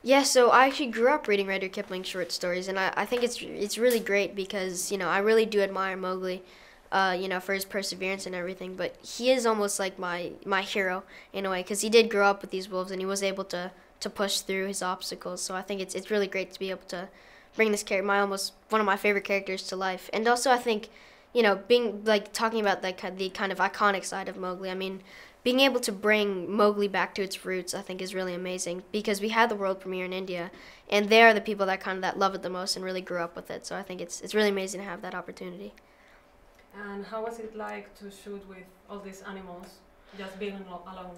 Yeah, so I actually grew up reading Rudyard Kipling short stories, and I think it's really great because I really do admire Mowgli, for his perseverance and everything. But he is almost like my hero in a way because he did grow up with these wolves and he was able to push through his obstacles. So I think it's really great to be able to bring this character, my almost one of my favorite characters, to life. And also I think being like talking about the kind of iconic side of Mowgli. I mean, being able to bring Mowgli back to its roots, I think, is really amazing because we had the world premiere in India, and they are the people that love it the most and really grew up with it. So I think it's really amazing to have that opportunity. And how was it like to shoot with all these animals, just being alone?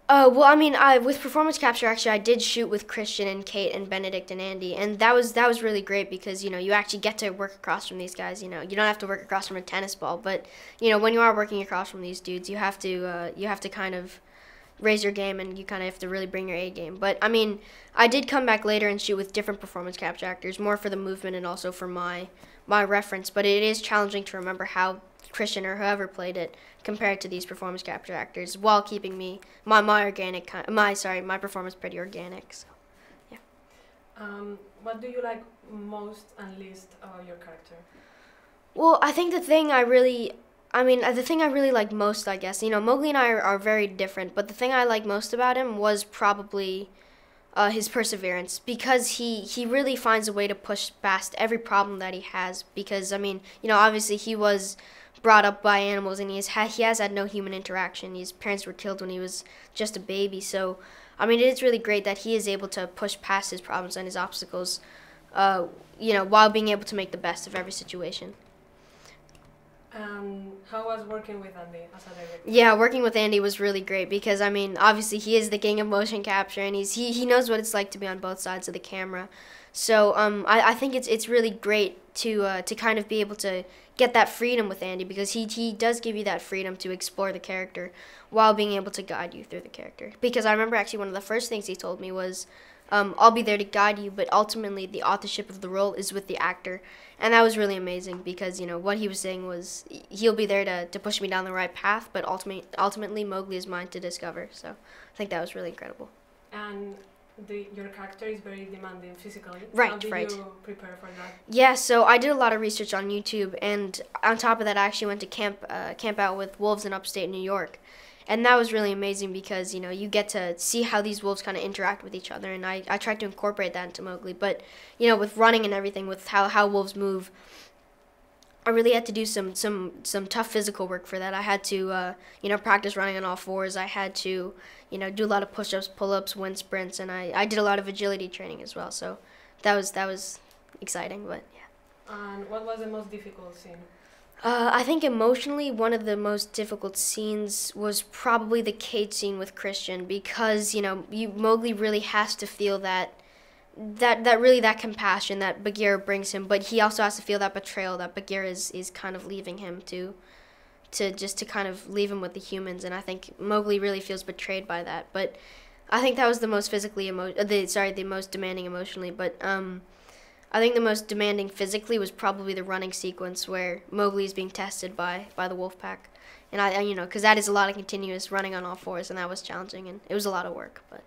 Well, I mean, with performance capture, actually, I did shoot with Christian and Kate and Benedict and Andy, and that was really great because you actually get to work across from these guys. You don't have to work across from a tennis ball, but when you are working across from these dudes, you have to kind of raise your game and you kind of have to really bring your A game. But I mean, I did come back later and shoot with different performance capture actors, more for the movement and also for my reference. But it is challenging to remember how Christian or whoever played it compared to these performance capture actors while keeping my performance pretty organic. So yeah. What do you like most and least about your character? Well, I think the thing I really like most, I guess, Mowgli and I are very different, but the thing I like most about him was probably his perseverance, because he really finds a way to push past every problem that he has, because I mean, obviously he was brought up by animals and he has had no human interaction. His parents were killed when he was just a baby, so I mean, it is really great that he is able to push past his problems and his obstacles, while being able to make the best of every situation. How was working with Andy as a director? Yeah, working with Andy was really great because I mean, obviously he is the king of motion capture and he knows what it's like to be on both sides of the camera. So I think it's really great to kind of be able to get that freedom with Andy, because he does give you that freedom to explore the character while being able to guide you through the character. Because I remember actually one of the first things he told me was, I'll be there to guide you, but ultimately the authorship of the role is with the actor. And that was really amazing because, what he was saying was he'll be there to push me down the right path, but ultimately Mowgli is mine to discover. So I think that was really incredible. And your character is very demanding physically. Right, How did right. you prepare for that? Yeah, so I did a lot of research on YouTube, and on top of that, I actually went to camp out with wolves in upstate New York. And that was really amazing because, you get to see how these wolves kind of interact with each other. And I tried to incorporate that into Mowgli. But, with running and everything, with how wolves move, I really had to do some tough physical work for that. I had to, practice running on all fours. I had to, do a lot of push-ups, pull-ups, wind sprints. And I did a lot of agility training as well. So that was exciting, but yeah. And what was the most difficult scene? I think emotionally, one of the most difficult scenes was probably the Kate scene with Christian, because Mowgli really has to feel that compassion that Bagheera brings him, but he also has to feel that betrayal that Bagheera is kind of leaving him to kind of leave him with the humans, and I think Mowgli really feels betrayed by that. But I think that was the most the most demanding emotionally, but I think the most demanding physically was probably the running sequence where Mowgli is being tested by the wolf pack. And because that is a lot of continuous running on all fours, and that was challenging, and it was a lot of work. But.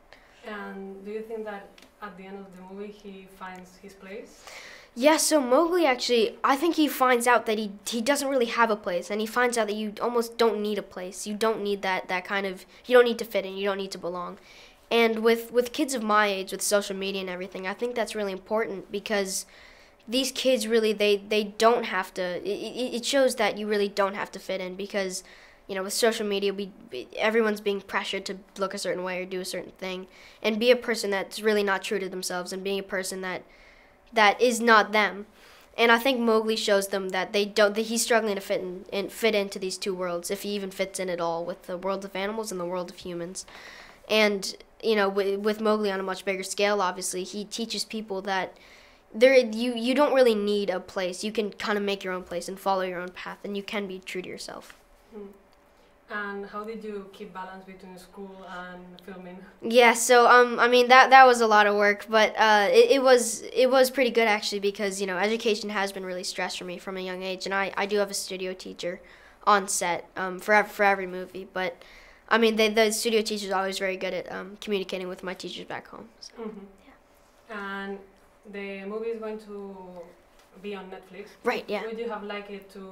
And do you think that at the end of the movie he finds his place? Yeah, so Mowgli actually, I think he finds out that he doesn't really have a place, and he finds out that you almost don't need a place. You don't need that kind of, you don't need to fit in, you don't need to belong. And with kids of my age, with social media and everything, I think that's really important, because these kids really, they don't have to, it shows that you really don't have to fit in, because, with social media, everyone's being pressured to look a certain way or do a certain thing, and be a person that's really not true to themselves, and being a person that is not them. And I think Mowgli shows them that that he's struggling to fit into these two worlds, if he even fits in at all, with the world of animals and the world of humans. And with Mowgli on a much bigger scale, obviously, he teaches people that you don't really need a place. You can kind of make your own place and follow your own path, and you can be true to yourself. And how did you keep balance between school and filming? Yeah, so I mean that was a lot of work, but it was pretty good actually, because education has been really stressed for me from a young age, and I do have a studio teacher on set for every movie, but I mean the studio teacher is always very good at communicating with my teachers back home. So, mm-hmm. yeah. And the movie is going to be on Netflix. Right, yeah. Would you have liked it to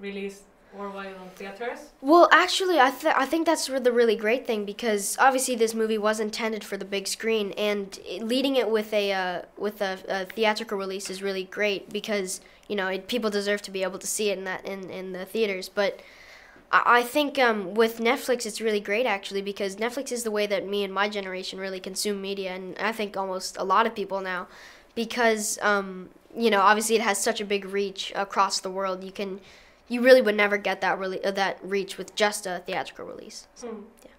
release worldwide on theaters? Well, actually, I think that's the really great thing, because obviously this movie was intended for the big screen, and leading it with a theatrical release is really great, because people deserve to be able to see it in the theaters. But I think with Netflix it's really great, actually, because Netflix is the way that me and my generation really consume media, and I think almost a lot of people now, because obviously it has such a big reach across the world. You really would never get that reach with just a theatrical release. So, yeah.